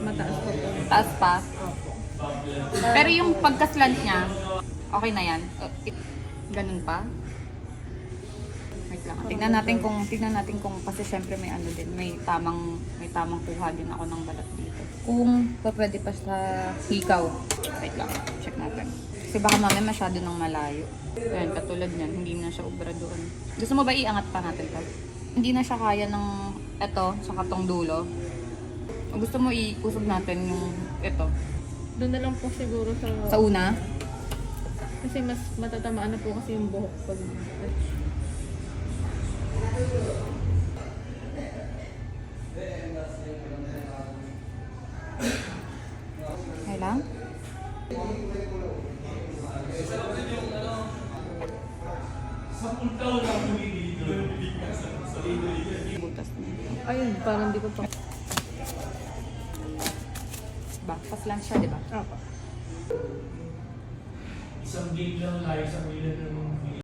mataas po po. Taas pa. Opo. Pero yung pagka-slant niya, okay na yan. Ganun pa. Wait lang. Tingnan natin kung kasi syempre may ano din, may tamang kuha din ako ng balat dito. Kung pwede pa sa hikaw. Wait lang, check natin. Kasi baka mamaya masyado nang malayo. Ayan, katulad niyan, hindi na siya ubra doon. Gusto mo ba iangat pa natin to? Hindi na siya kaya ng eto, sa katong dulo. O gusto mo iusog natin yung ito? Doon na lang po siguro Sa una? kasi mas matatamaan na po kasi yung buhok pag Okay lang? Butas na. ayun, parang di ko pa. Ba, paslang siya, di ba? Opo. Isang game lang tayo sa milan ng